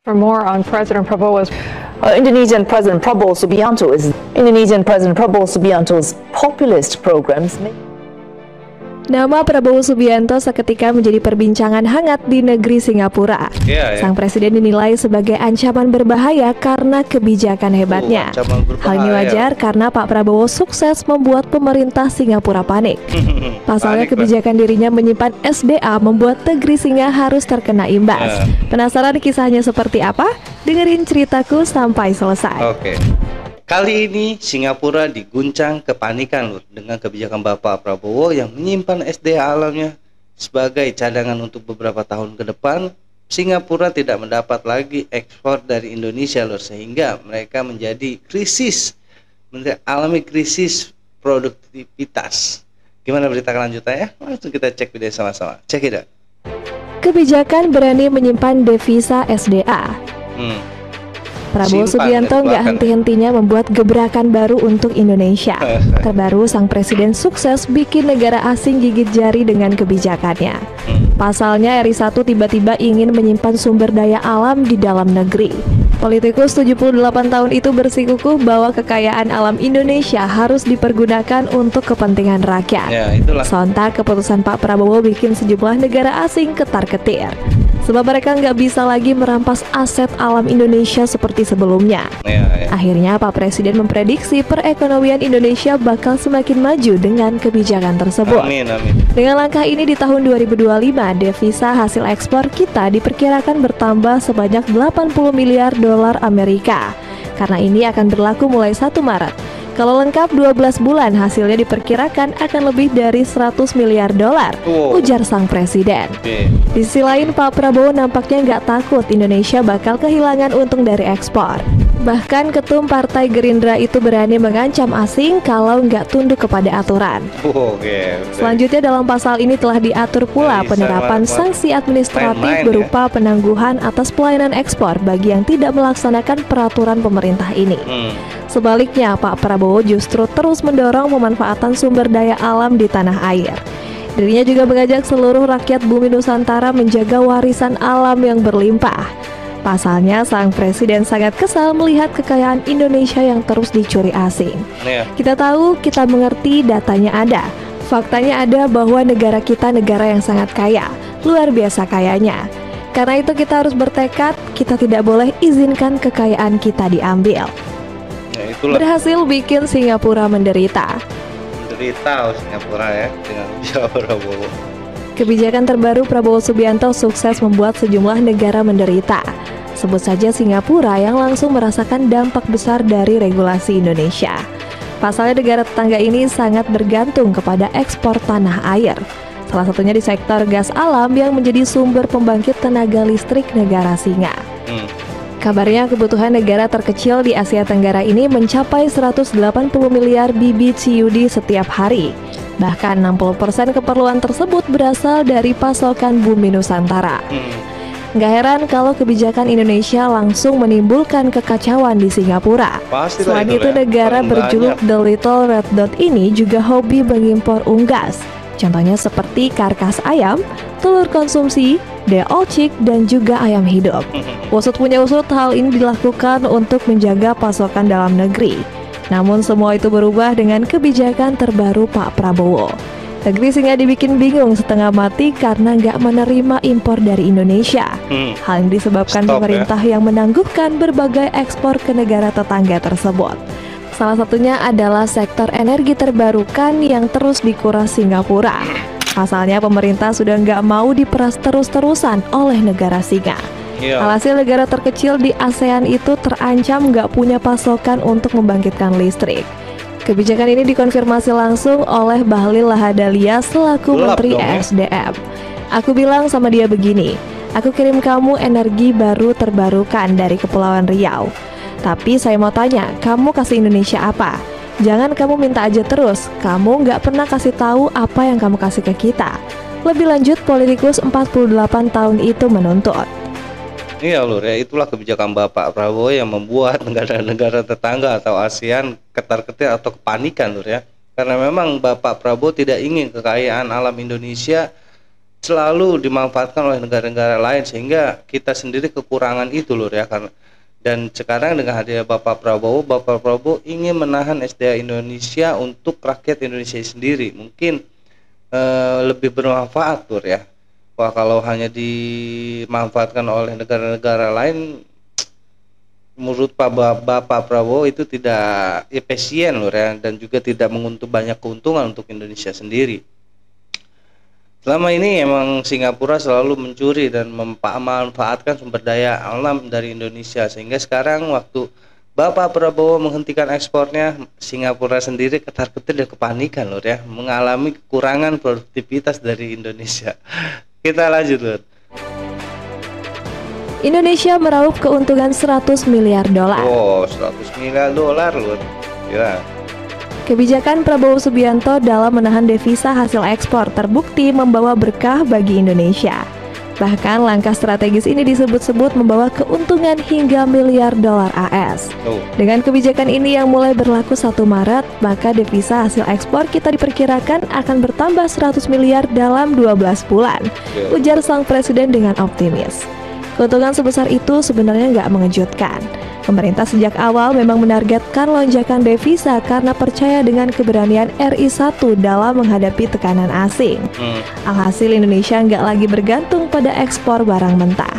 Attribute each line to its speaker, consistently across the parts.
Speaker 1: For more on President Prabowo's
Speaker 2: Indonesian President Prabowo Subianto's populist programs.
Speaker 3: Nama Prabowo Subianto seketika menjadi perbincangan hangat di negeri Singapura. Sang presiden dinilai sebagai ancaman berbahaya karena kebijakan hebatnya. Hal ini wajar karena Pak Prabowo sukses membuat pemerintah Singapura panik. Pasalnya kebijakan dirinya menyimpan SDA membuat negeri Singa harus terkena imbas. Penasaran kisahnya seperti apa? Dengerin ceritaku sampai selesai.
Speaker 4: Kali ini Singapura diguncang kepanikan dengan kebijakan Bapak Prabowo yang menyimpan SDA alamnya sebagai cadangan untuk beberapa tahun ke depan. Singapura tidak mendapat lagi ekspor dari Indonesia sehingga mereka menjadi alami krisis produktivitas. Gimana berita kelanjutannya? Langsung kita cek video sama-sama. Cek it out.
Speaker 3: Kebijakan berani menyimpan devisa SDA. Prabowo Subianto nggak henti-hentinya membuat gebrakan baru untuk Indonesia. Terbaru, sang presiden sukses bikin negara asing gigit jari dengan kebijakannya. Pasalnya RI1 tiba-tiba ingin menyimpan sumber daya alam di dalam negeri. Politikus 78 tahun itu bersikukuh bahwa kekayaan alam Indonesia harus dipergunakan untuk kepentingan rakyat. Sontak keputusan Pak Prabowo bikin sejumlah negara asing ketar-ketir. Sebab mereka nggak bisa lagi merampas aset alam Indonesia seperti sebelumnya. Akhirnya Pak Presiden memprediksi perekonomian Indonesia bakal semakin maju dengan kebijakan tersebut. Dengan langkah ini di tahun 2025, devisa hasil ekspor kita diperkirakan bertambah sebanyak 80 miliar dolar Amerika. Karena ini akan berlaku mulai 1 Maret. Kalau lengkap 12 bulan, hasilnya diperkirakan akan lebih dari 100 miliar dolar, ujar sang presiden. Di sisi lain, Pak Prabowo nampaknya nggak takut Indonesia bakal kehilangan untung dari ekspor. Bahkan ketum Partai Gerindra itu berani mengancam asing kalau nggak tunduk kepada aturan. Selanjutnya dalam pasal ini telah diatur pula penerapan sanksi administratif berupa penangguhan atas pelayanan ekspor bagi yang tidak melaksanakan peraturan pemerintah ini. Sebaliknya, Pak Prabowo justru terus mendorong pemanfaatan sumber daya alam di tanah air. Dirinya juga mengajak seluruh rakyat bumi Nusantara menjaga warisan alam yang berlimpah. Pasalnya, sang presiden sangat kesal melihat kekayaan Indonesia yang terus dicuri asing. Kita tahu, kita mengerti, datanya ada. Faktanya ada bahwa negara kita negara yang sangat kaya, luar biasa kayanya. Karena itu kita harus bertekad, kita tidak boleh izinkan kekayaan kita diambil. Berhasil bikin Singapura menderita.
Speaker 4: Singapura ya dengan Prabowo.
Speaker 3: Kebijakan terbaru Prabowo Subianto sukses membuat sejumlah negara menderita. Sebut saja Singapura yang langsung merasakan dampak besar dari regulasi Indonesia. Pasalnya negara tetangga ini sangat bergantung kepada ekspor tanah air. Salah satunya di sektor gas alam yang menjadi sumber pembangkit tenaga listrik negara Singa. Kabarnya kebutuhan negara terkecil di Asia Tenggara ini mencapai 180 miliar bibit CUD setiap hari. Bahkan 60% keperluan tersebut berasal dari pasokan bumi Nusantara. Nggak heran kalau kebijakan Indonesia langsung menimbulkan kekacauan di Singapura. Selain itu, negara berjuluk The Little Red Dot ini juga hobi mengimpor unggas. Contohnya seperti karkas ayam, telur konsumsi, deolcik, dan juga ayam hidup. Usut punya usut, hal ini dilakukan untuk menjaga pasokan dalam negeri. Namun semua itu berubah dengan kebijakan terbaru Pak Prabowo. Negeri Singa dibikin bingung setengah mati karena nggak menerima impor dari Indonesia. Hal ini disebabkan pemerintah yang menangguhkan berbagai ekspor ke negara tetangga tersebut. Salah satunya adalah sektor energi terbarukan yang terus dikuras Singapura. Pasalnya pemerintah sudah nggak mau diperas terus-terusan oleh negara Singa. Alhasil negara terkecil di ASEAN itu terancam nggak punya pasokan untuk membangkitkan listrik. Kebijakan ini dikonfirmasi langsung oleh Bahlil Lahadalia selaku Menteri ESDM. Aku bilang sama dia begini, aku kirim kamu energi baru terbarukan dari Kepulauan Riau. Tapi saya mau tanya, kamu kasih Indonesia apa? Jangan kamu minta aja terus, kamu nggak pernah kasih tahu apa yang kamu kasih ke kita. Lebih lanjut, politikus 48 tahun itu menuntut.
Speaker 4: Iya Lur ya, itulah kebijakan Bapak Prabowo yang membuat negara-negara tetangga atau ASEAN ketar-ketir atau kepanikan Lur ya. Karena memang Bapak Prabowo tidak ingin kekayaan alam Indonesia selalu dimanfaatkan oleh negara-negara lain, sehingga kita sendiri kekurangan itu Lur ya. Karena dan sekarang dengan hadirnya Bapak Prabowo ingin menahan SDA Indonesia untuk rakyat Indonesia sendiri. Mungkin lebih bermanfaat Lur ya. Wah, kalau hanya dimanfaatkan oleh negara-negara lain, menurut Bapak Prabowo itu tidak efisien Lur ya, dan juga tidak banyak keuntungan untuk Indonesia sendiri. Selama ini emang Singapura selalu mencuri dan memanfaatkan sumber daya alam dari Indonesia, sehingga sekarang waktu Bapak Prabowo menghentikan ekspornya, Singapura sendiri ketar-ketir dan kepanikan Lur ya, mengalami kekurangan produktivitas dari Indonesia. Kita lanjut Lur.
Speaker 3: Indonesia meraup keuntungan 100 miliar dolar.
Speaker 4: Wow, 100 miliar dolar Lur. Gila.
Speaker 3: Kebijakan Prabowo Subianto dalam menahan devisa hasil ekspor terbukti membawa berkah bagi Indonesia. Bahkan langkah strategis ini disebut-sebut membawa keuntungan hingga miliar dolar AS. Dengan kebijakan ini yang mulai berlaku 1 Maret, maka devisa hasil ekspor kita diperkirakan akan bertambah 100 miliar dalam 12 bulan, ujar sang presiden dengan optimis. Keuntungan sebesar itu sebenarnya nggak mengejutkan. Pemerintah sejak awal memang menargetkan lonjakan devisa karena percaya dengan keberanian RI1 dalam menghadapi tekanan asing. Alhasil Indonesia nggak lagi bergantung pada ekspor barang mentah.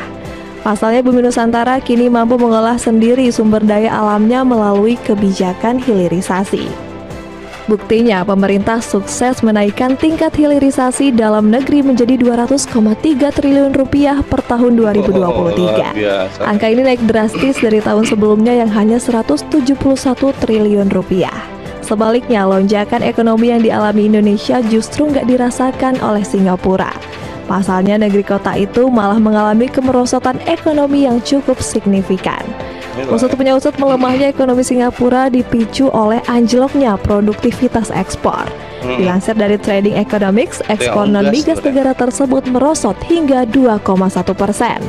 Speaker 3: Pasalnya Bumi Nusantara kini mampu mengolah sendiri sumber daya alamnya melalui kebijakan hilirisasi. Buktinya, pemerintah sukses menaikkan tingkat hilirisasi dalam negeri menjadi 200,3 triliun rupiah per tahun 2023. Angka ini naik drastis dari tahun sebelumnya yang hanya 171 triliun rupiah. Sebaliknya, lonjakan ekonomi yang dialami Indonesia justru nggak dirasakan oleh Singapura. Pasalnya, negeri kota itu malah mengalami kemerosotan ekonomi yang cukup signifikan. Usut punya usut, melemahnya ekonomi Singapura dipicu oleh anjloknya produktivitas ekspor. Dilansir dari Trading Economics, ekspor non-migas negara tersebut merosot hingga 2,1%.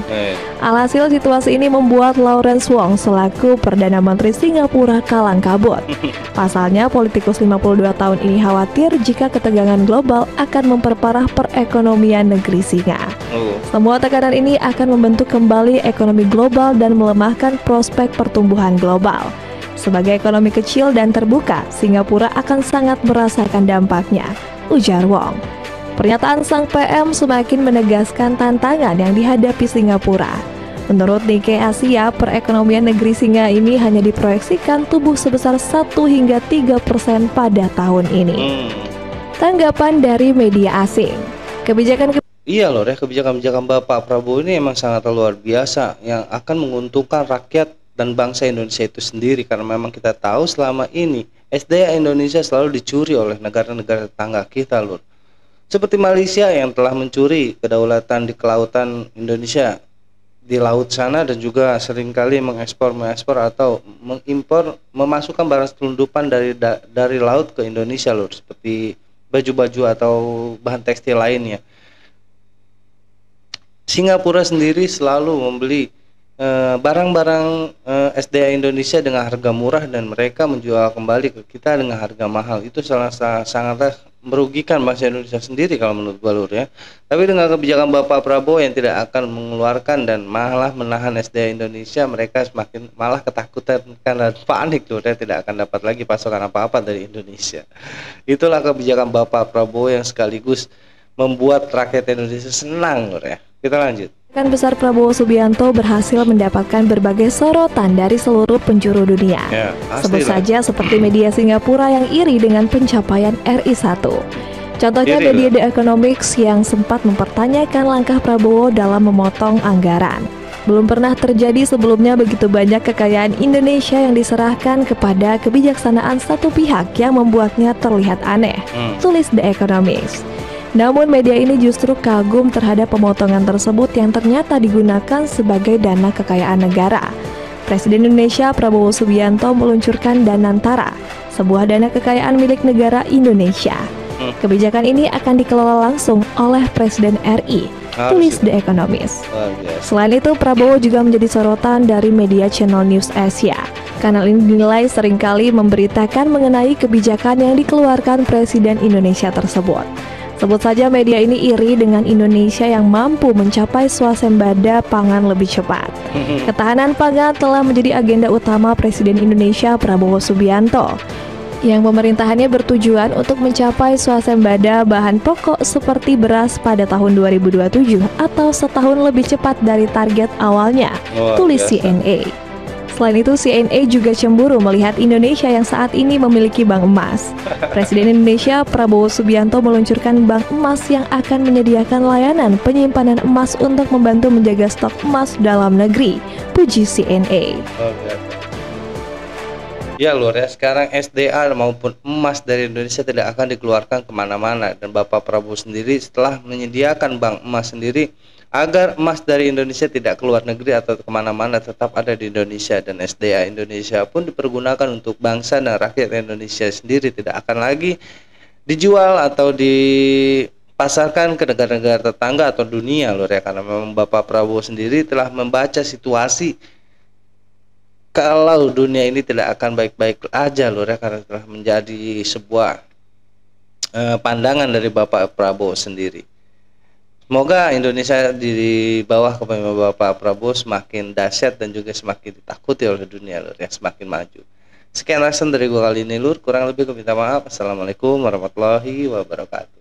Speaker 3: Alhasil situasi ini membuat Lawrence Wong selaku Perdana Menteri Singapura kalang kabut. Pasalnya politikus 52 tahun ini khawatir jika ketegangan global akan memperparah perekonomian negeri Singa. Semua tekanan ini akan membentuk kembali ekonomi global dan melemahkan prospek pertumbuhan global. Sebagai ekonomi kecil dan terbuka, Singapura akan sangat merasakan dampaknya, ujar Wong. Pernyataan sang PM semakin menegaskan tantangan yang dihadapi Singapura. Menurut Nikkei Asia, perekonomian negeri Singa ini hanya diproyeksikan tumbuh sebesar 1 hingga 3% pada tahun ini. Tanggapan dari media asing.
Speaker 4: Iya loh ya, kebijakan-kebijakan Bapak Prabowo ini emang sangat luar biasa yang akan menguntungkan rakyat dan bangsa Indonesia itu sendiri, karena memang kita tahu selama ini SDA Indonesia selalu dicuri oleh negara-negara tetangga kita Lur. Seperti Malaysia yang telah mencuri kedaulatan di kelautan Indonesia di laut sana, dan juga seringkali mengekspor atau mengimpor, memasukkan barang selundupan dari laut ke Indonesia Lur, seperti baju-baju atau bahan tekstil lainnya. Singapura sendiri selalu membeli barang-barang SDA Indonesia dengan harga murah, dan mereka menjual kembali ke kita dengan harga mahal. Itu sangat merugikan bangsa Indonesia sendiri kalau menurut gua Lur ya. Tapi dengan kebijakan Bapak Prabowo yang tidak akan mengeluarkan dan malah menahan SDA Indonesia, mereka semakin malah ketakutan dan panik Lur ya, tidak akan dapat lagi pasokan apa-apa dari Indonesia. Itulah kebijakan Bapak Prabowo yang sekaligus membuat rakyat Indonesia senang Lur ya. Kita lanjut.
Speaker 3: Kebijakan besar Prabowo Subianto berhasil mendapatkan berbagai sorotan dari seluruh penjuru dunia. Sebut saja seperti media Singapura yang iri dengan pencapaian RI1. Contohnya media The Economics yang sempat mempertanyakan langkah Prabowo dalam memotong anggaran. Belum pernah terjadi sebelumnya begitu banyak kekayaan Indonesia yang diserahkan kepada kebijaksanaan satu pihak yang membuatnya terlihat aneh, tulis The Economics. Namun media ini justru kagum terhadap pemotongan tersebut yang ternyata digunakan sebagai dana kekayaan negara. Presiden Indonesia Prabowo Subianto meluncurkan Danantara, sebuah dana kekayaan milik negara Indonesia. Kebijakan ini akan dikelola langsung oleh Presiden RI, tulis The Economist. Selain itu, Prabowo juga menjadi sorotan dari media Channel News Asia. Kanal ini dinilai seringkali memberitakan mengenai kebijakan yang dikeluarkan Presiden Indonesia tersebut. Sebut saja media ini iri dengan Indonesia yang mampu mencapai swasembada pangan lebih cepat. Ketahanan pangan telah menjadi agenda utama Presiden Indonesia Prabowo Subianto, yang pemerintahannya bertujuan untuk mencapai swasembada bahan pokok seperti beras pada tahun 2027 atau setahun lebih cepat dari target awalnya, tulis CNA. Selain itu, CNA juga cemburu melihat Indonesia yang saat ini memiliki bank emas. Presiden Indonesia Prabowo Subianto meluncurkan bank emas yang akan menyediakan layanan penyimpanan emas untuk membantu menjaga stok emas dalam negeri, puji CNA.
Speaker 4: Ya Lur ya, sekarang SDA maupun emas dari Indonesia tidak akan dikeluarkan kemana-mana. Dan Bapak Prabowo sendiri setelah menyediakan bank emas sendiri agar emas dari Indonesia tidak keluar negeri atau kemana-mana, tetap ada di Indonesia. Dan SDA Indonesia pun dipergunakan untuk bangsa dan rakyat Indonesia sendiri, tidak akan lagi dijual atau dipasarkan ke negara-negara tetangga atau dunia Lur ya. Karena memang Bapak Prabowo sendiri telah membaca situasi kalau dunia ini tidak akan baik-baik aja Lur ya, karena telah menjadi sebuah pandangan dari Bapak Prabowo sendiri. Semoga Indonesia di bawah kepemimpinan Bapak Prabowo semakin dahsyat dan juga semakin ditakuti oleh dunia Lur ya, semakin maju. Sekian rasan dari gua kali ini Lur, kurang lebih gua minta maaf. Assalamualaikum warahmatullahi wabarakatuh.